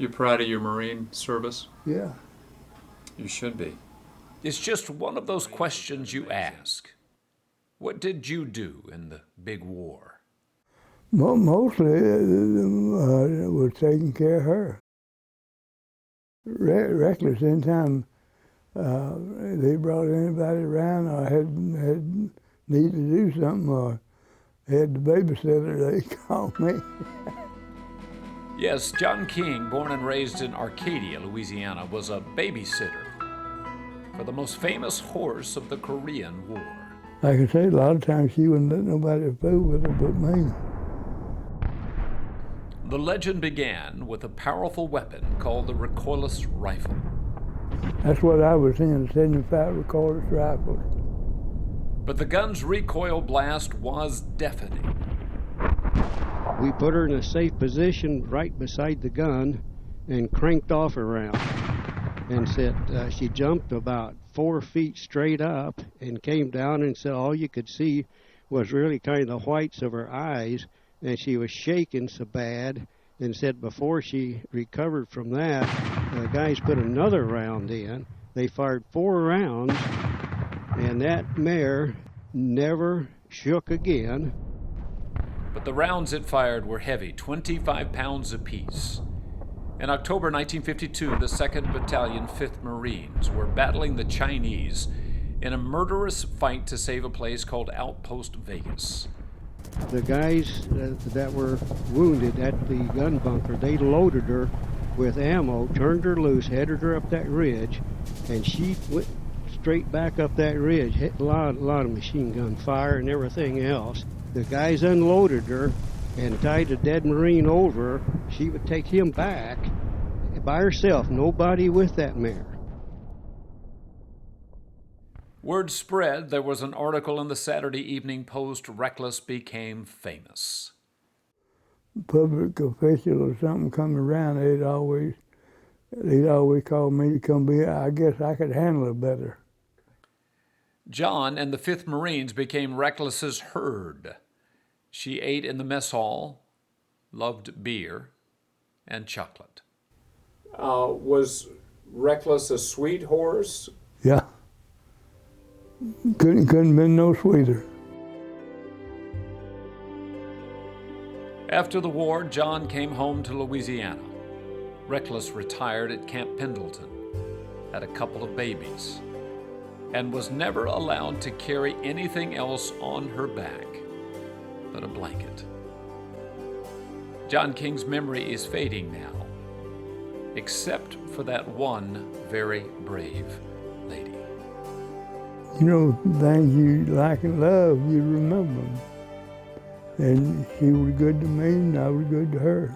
You proud of your Marine service? Yeah. You should be. It's just one of those questions you ask. What did you do in the big war? Mostly was taking care of her. Reckless anytime they brought anybody around or had need to do something or had the babysitter, they called me. Yes, John King, born and raised in Arcadia, Louisiana, was a babysitter for the most famous horse of the Korean War. Like I say, a lot of times she wouldn't let nobody fool with her but me. The legend began with a powerful weapon called the recoilless rifle. That's what I was in, 75 recoilless rifles. But the gun's recoil blast was deafening. We put her in a safe position right beside the gun and cranked off her round. And said she jumped about 4 feet straight up and came down and said all you could see was really kind of the whites of her eyes, and she was shaking so bad, and said before she recovered from that, the guys put another round in. They fired 4 rounds, and that mare never shook again. But the rounds it fired were heavy, 25 pounds apiece. In October 1952, the 2nd Battalion, 5th Marines, were battling the Chinese in a murderous fight to save a place called Outpost Vegas. The guys that were wounded at the gun bunker, they loaded her with ammo, turned her loose, headed her up that ridge, and she went straight back up that ridge, hit a lot of machine gun fire and everything else. The guys unloaded her and tied a dead Marine over her. She would take him back by herself, nobody with that mare. Word spread there was an article in the Saturday Evening Post, Reckless became famous. Public official or something come around, they'd always call me to come be. I guess I could handle it better. John and the 5th Marines became Reckless's herd. She ate in the mess hall, loved beer, and chocolate. Was Reckless a sweet horse? Yeah. Couldn't been no sweeter. After the war, John came home to Louisiana. Reckless retired at Camp Pendleton, had a couple of babies, and was never allowed to carry anything else on her back but a blanket. John King's memory is fading now, except for that one very brave lady. You know, things you like and love, you remember them. And she was good to me, and I was good to her.